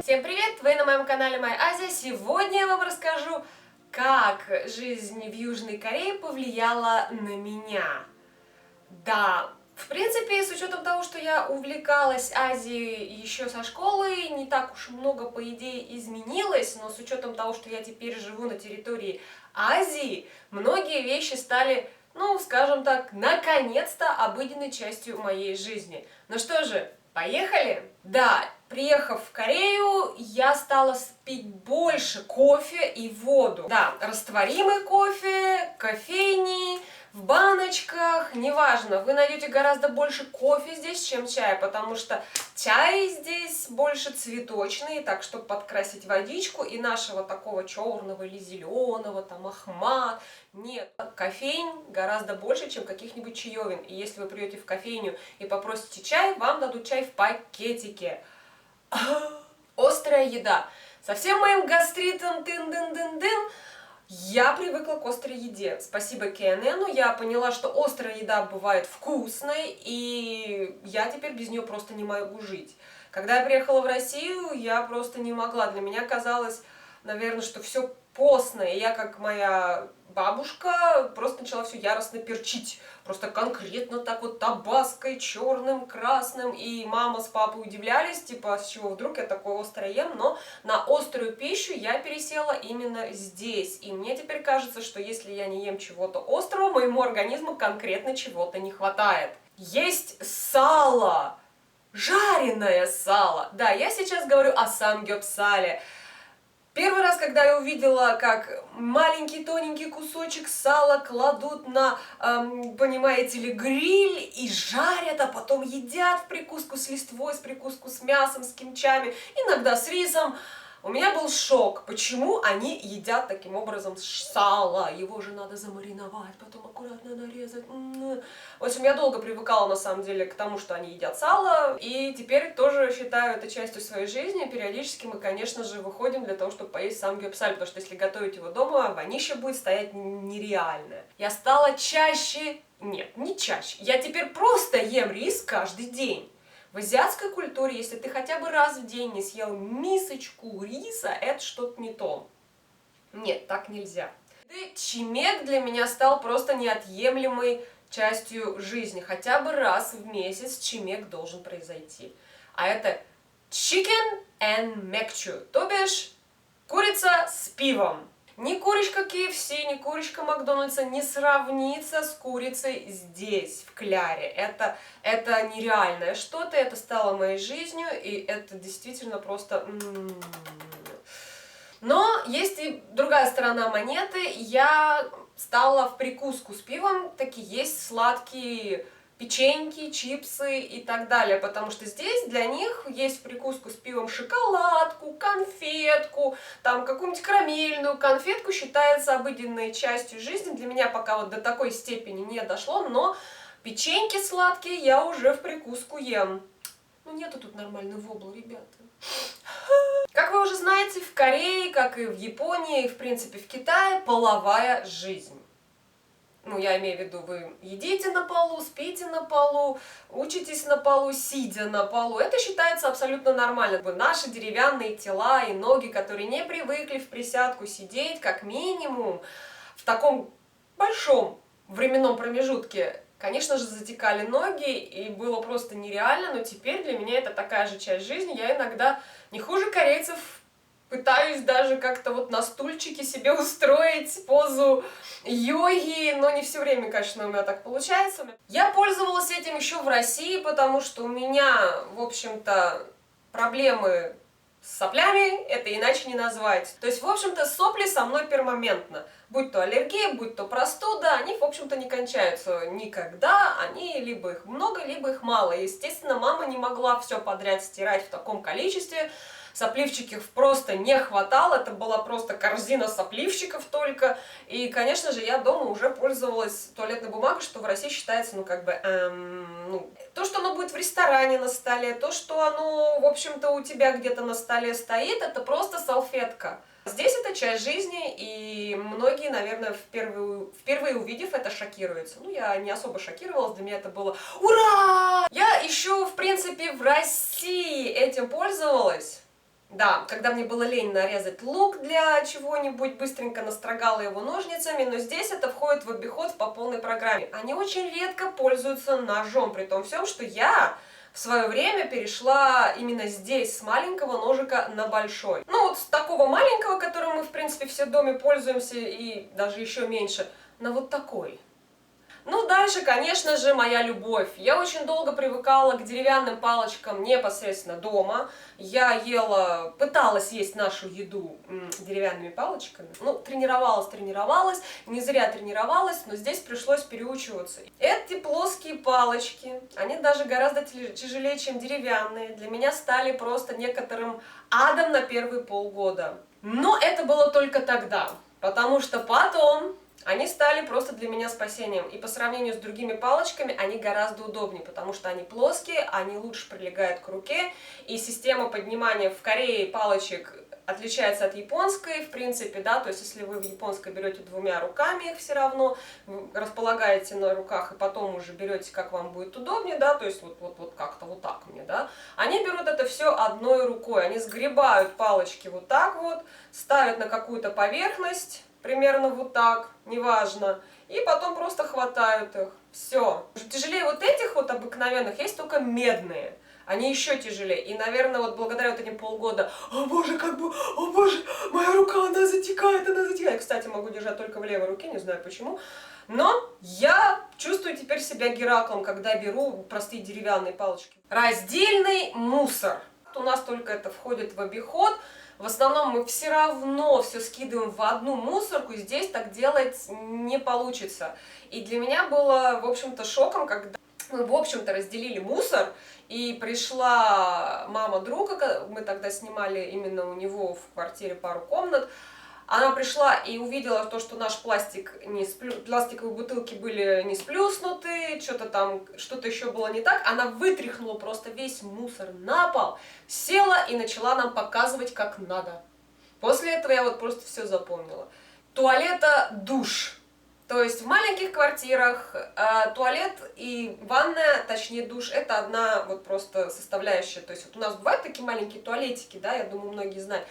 Всем привет! Вы на моем канале Моя Азия. Сегодня я вам расскажу, как жизнь в Южной Корее повлияла на меня. Да, в принципе, с учетом того, что я увлекалась Азией еще со школы, не так уж много, по идее, изменилось, но с учетом того, что я теперь живу на территории Азии, многие вещи стали, ну, скажем так, наконец-то обыденной частью моей жизни. Ну что же, поехали? Да, приехав в Корею, я стала пить больше кофе и воду. Да, растворимый кофе, кофейни, в баночках, неважно, вы найдете гораздо больше кофе здесь, чем чая, потому что чай здесь больше цветочный, так, чтобы подкрасить водичку, и нашего такого черного или зеленого, там, ахмат, нет. Кофейн гораздо больше, чем каких-нибудь чаевин, и если вы придете в кофейню и попросите чай, вам дадут чай в пакетике. Острая еда. Со всем моим гастритом, тын-дын-дын-дын, я привыкла к острой еде. Спасибо КННу, я поняла, что острая еда бывает вкусной, и я теперь без нее просто не могу жить. Когда я приехала в Россию, я просто не могла. Для меня казалось, наверное, что все постное. И я, как моя бабушка, просто начала все яростно перчить. Просто конкретно так вот табаской, черным, красным. И мама с папой удивлялись, типа, с чего вдруг я такое острое ем. Но на острую пищу я пересела именно здесь. И мне теперь кажется, что если я не ем чего-то острого, моему организму конкретно чего-то не хватает. Есть сало! Жареное сало! Да, я сейчас говорю о самгёпсале. Первый раз, когда я увидела, как маленький тоненький кусочек сала кладут на, понимаете ли, гриль и жарят, а потом едят в прикуску с листвой, в прикуску с мясом, с кимчами, иногда с рисом, у меня был шок, почему они едят таким образом сало. Его же надо замариновать, потом аккуратно нарезать. В общем, я долго привыкала, на самом деле, к тому, что они едят сало. И теперь тоже считаю это частью своей жизни. Периодически мы, конечно же, выходим для того, чтобы поесть самгёпсаль, потому что если готовить его дома, вонища будет стоять нереальная. Я стала чаще... Нет, не чаще. Я теперь просто ем рис каждый день. В азиатской культуре, если ты хотя бы раз в день не съел мисочку риса, это что-то не то. Нет, так нельзя. Чимек для меня стал просто неотъемлемой частью жизни. Хотя бы раз в месяц чимек должен произойти. А это chicken and mekchu, то бишь курица с пивом. Ни курочка KFC, ни курочка Макдональдса не сравнится с курицей здесь, в Кляре. Это нереальное что-то, это стало моей жизнью, и это действительно просто... Но есть и другая сторона монеты. Я стала в прикуску с пивом, такие есть сладкие печеньки, чипсы и так далее, потому что здесь для них есть в прикуску с пивом шоколадку, конфетку, там какую-нибудь карамельную конфетку, считается обыденной частью жизни. Для меня пока вот до такой степени не дошло, но печеньки сладкие я уже в прикуску ем. Ну нету тут нормальной воблы, ребята. Как вы уже знаете, в Корее, как и в Японии, и в принципе в Китае, половая жизнь. Ну, я имею в виду, вы едите на полу, спите на полу, учитесь на полу, сидя на полу. Это считается абсолютно нормально. Наши деревянные тела и ноги, которые не привыкли в присядку сидеть, как минимум, в таком большом временном промежутке, конечно же, затекали ноги, и было просто нереально, но теперь для меня это такая же часть жизни. Я иногда не хуже корейцев пытаюсь даже как-то вот на стульчике себе устроить позу йоги, но не все время, конечно, у меня так получается. Я пользовалась этим еще в России, потому что у меня, в общем-то, проблемы с соплями, это иначе не назвать. То есть, в общем-то, сопли со мной пермоментно. Будь то аллергия, будь то простуда, они, в общем-то, не кончаются никогда. Они либо их много, либо их мало. Естественно, мама не могла все подряд стирать в таком количестве. Сопливчиков просто не хватало, это была просто корзина сопливчиков только. И, конечно же, я дома уже пользовалась туалетной бумагой, что в России считается, ну, как бы, то, что оно будет в ресторане на столе, то, что оно, в общем-то, у тебя где-то на столе стоит, это просто салфетка. Здесь это часть жизни, и многие, наверное, впервые увидев это, шокируются. Ну, я не особо шокировалась, для меня это было «Ура!». Я еще, в принципе, в России этим пользовалась. Да, когда мне было лень нарезать лук для чего-нибудь, быстренько настрогала его ножницами, но здесь это входит в обиход по полной программе. Они очень редко пользуются ножом, при том всем, что я в свое время перешла именно здесь с маленького ножика на большой. Ну вот с такого маленького, которым мы в принципе все в доме пользуемся, и даже еще меньше, на вот такой. Ну, дальше, конечно же, моя любовь. Я очень долго привыкала к деревянным палочкам непосредственно дома. Я ела, пыталась есть нашу еду деревянными палочками. Ну, тренировалась, не зря тренировалась, но здесь пришлось переучиваться. Эти плоские палочки, они даже гораздо тяжелее, чем деревянные. Для меня стали просто некоторым адом на первые полгода. Но это было только тогда, потому что потом они стали просто для меня спасением. И по сравнению с другими палочками они гораздо удобнее, потому что они плоские, они лучше прилегают к руке. И система поднимания в Корее палочек отличается от японской, в принципе, да, то есть если вы в японской берете двумя руками их все равно, располагаете на руках и потом уже берете, как вам будет удобнее, да, то есть вот как-то вот так мне, да, они берут это все одной рукой, они сгребают палочки вот так вот, ставят на какую-то поверхность, примерно вот так, неважно. И потом просто хватают их. Все. Тяжелее вот этих вот обыкновенных есть только медные. Они еще тяжелее. И, наверное, вот благодаря вот этим полгода, о боже, как бы, о боже, моя рука, она затекает, она затекает. Кстати, могу держать только в левой руке, не знаю почему. Но я чувствую теперь себя Гераклом, когда беру простые деревянные палочки. Раздельный мусор. У нас только это входит в обиход. В основном мы все равно все скидываем в одну мусорку, и здесь так делать не получится. И для меня было, в общем-то, шоком, когда мы, в общем-то, разделили мусор, и пришла мама друга, мы тогда снимали именно у него в квартире пару комнат, она пришла и увидела то, что наш пластиковые бутылки были не сплюснуты, что-то там, что-то еще было не так. Она вытряхнула просто весь мусор на пол, села и начала нам показывать, как надо. После этого я вот просто все запомнила. Туалета, душ. То есть в маленьких квартирах туалет и ванная, точнее душ, это одна вот просто составляющая. То есть вот у нас бывают такие маленькие туалетики, да, я думаю, многие знают.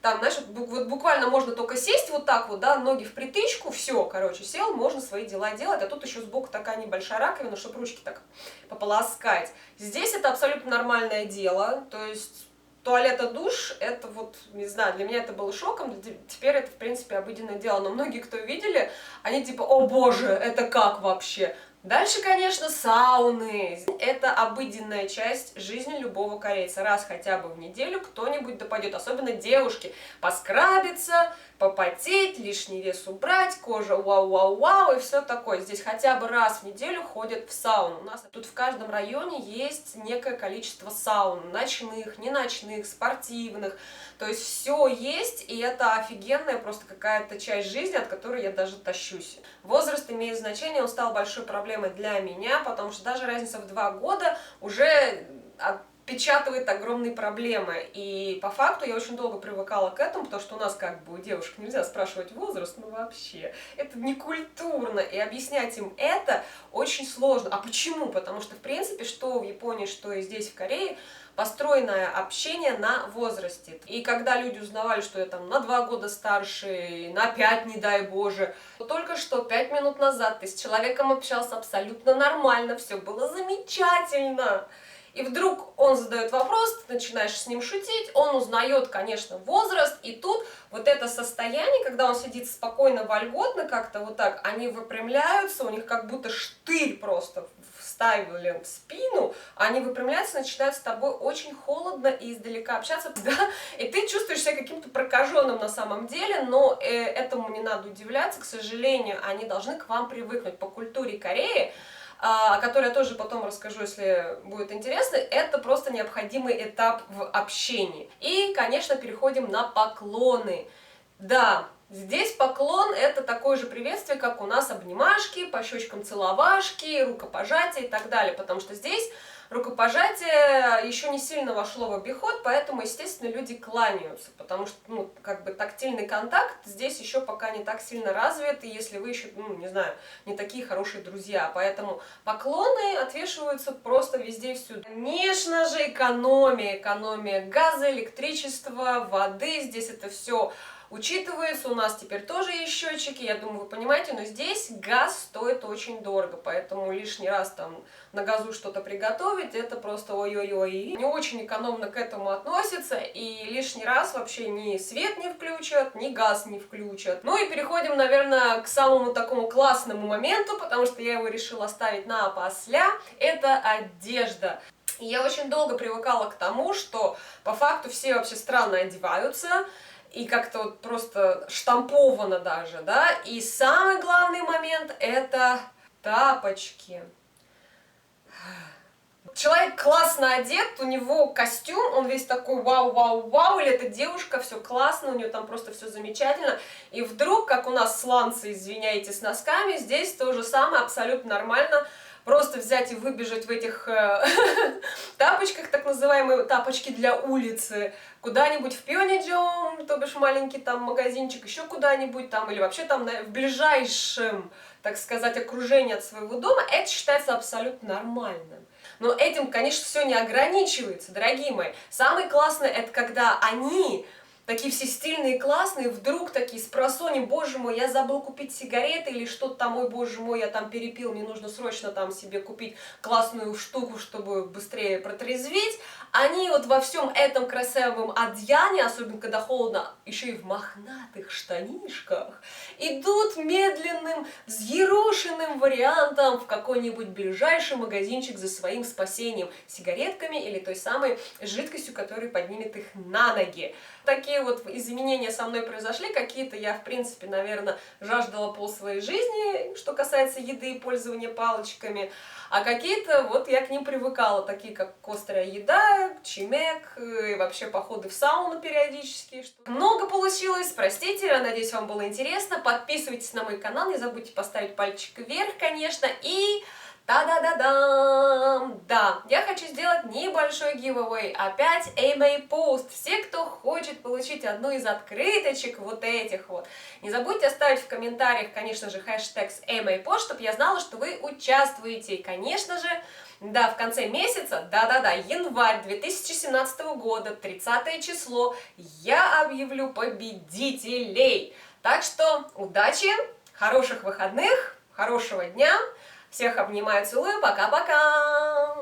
Там, знаешь, вот буквально можно только сесть вот так вот, да, ноги в притычку, все, короче, сел, можно свои дела делать, а тут еще сбоку такая небольшая раковина, чтобы ручки так пополоскать. Здесь это абсолютно нормальное дело, то есть туалет и душ, это вот, не знаю, для меня это было шоком, теперь это, в принципе, обыденное дело, но многие, кто видели, они типа, о боже, это как вообще? Дальше, конечно, сауны. Это обыденная часть жизни любого корейца. Раз хотя бы в неделю кто-нибудь допадет, особенно девушки, поскрабиться, попотеть, лишний вес убрать, кожа вау-вау-вау и все такое. Здесь хотя бы раз в неделю ходят в сауну. У нас тут в каждом районе есть некое количество саун, ночных, не ночных, спортивных. То есть все есть, и это офигенная просто какая-то часть жизни, от которой я даже тащусь. Возраст имеет значение, он стал большой проблемой для меня, потому что даже разница в 2 года уже отпечатывает огромные проблемы. И по факту я очень долго привыкала к этому, потому что у нас как бы у девушек нельзя спрашивать возраст, ну вообще. Это не культурно, и объяснять им это очень сложно. А почему? Потому что, в принципе, что в Японии, что и здесь, в Корее, построенное общение на возрасте. И когда люди узнавали, что я там на 2 года старше, на 5, не дай боже, только что 5 минут назад ты с человеком общался абсолютно нормально, все было замечательно. И вдруг он задает вопрос, ты начинаешь с ним шутить, он узнает, конечно, возраст, и тут вот это состояние, когда он сидит спокойно, вольготно как-то вот так, они выпрямляются, у них как будто штырь просто вставили в спину, они выпрямляются, начинают с тобой очень холодно и издалека общаться, да, и ты чувствуешь себя каким-то прокаженным на самом деле, но этому не надо удивляться, к сожалению, они должны к вам привыкнуть по культуре Кореи, о которой я тоже потом расскажу, если будет интересно, это просто необходимый этап в общении. И, конечно, переходим на поклоны. Да, здесь поклон это такое же приветствие, как у нас обнимашки, по щечкам целовашки, рукопожатия и так далее, потому что здесь рукопожатие еще не сильно вошло в обиход, поэтому, естественно, люди кланяются, потому что, ну, как бы тактильный контакт здесь еще пока не так сильно развит, и если вы еще, ну, не знаю, не такие хорошие друзья, поэтому поклоны отвешиваются просто везде и всюду. Конечно же, экономия газа, электричества, воды, здесь это все учитывается, у нас теперь тоже есть счетчики, я думаю, вы понимаете, но здесь газ стоит очень дорого, поэтому лишний раз там на газу что-то приготовить, это просто ой-ой-ой. Не очень экономно к этому относятся, и лишний раз вообще ни свет не включат, ни газ не включат. Ну и переходим, наверное, к самому такому классному моменту, потому что я его решила оставить напосля, это одежда. И я очень долго привыкала к тому, что по факту все вообще странно одеваются, и как-то вот просто штамповано даже, да, и самый главный момент — это тапочки. Человек классно одет, у него костюм, он весь такой вау-вау-вау, или эта девушка, все классно, у нее там просто все замечательно, и вдруг, как у нас сланцы, извиняйте, с носками, здесь то же самое, абсолютно нормально. Просто взять и выбежать в этих тапочках, так называемые тапочки для улицы, куда-нибудь в Пиониджом, то бишь маленький там магазинчик, еще куда-нибудь там, или вообще там в ближайшем, так сказать, окружении от своего дома, это считается абсолютно нормальным. Но этим, конечно, все не ограничивается, дорогие мои. Самое классное — это когда они такие все стильные и классные, вдруг такие спросонья: боже мой, я забыл купить сигареты, или что-то там, ой, боже мой, я там перепил, мне нужно срочно там себе купить классную штуку, чтобы быстрее протрезветь. Они вот во всем этом красивом одеянии, особенно когда холодно, еще и в мохнатых штанишках, идут медленным, взъерошенным вариантом в какой-нибудь ближайший магазинчик за своим спасением, сигаретками или той самой жидкостью, которая поднимет их на ноги. Такие вот изменения со мной произошли, какие-то я, в принципе, наверное, жаждала пол своей жизни, что касается еды и пользования палочками, а какие-то вот я к ним привыкала, такие как острая еда, чимек, и вообще походы в сауну периодически. Много получилось, простите, я надеюсь, вам было интересно. Подписывайтесь на мой канал, не забудьте поставить пальчик вверх, конечно, и... Та-да-да-дам! Да, я хочу сделать небольшой giveaway. Опять AMA Post. Все, кто хочет получить одну из открыточек вот этих вот, не забудьте оставить в комментариях, конечно же, хэштег с AMA Post, чтобы я знала, что вы участвуете. И, конечно же, да, в конце месяца, да-да-да, январь 2017 года, 30 число, я объявлю победителей. Так что удачи, хороших выходных, хорошего дня. Всех обнимаю, целую, пока-пока!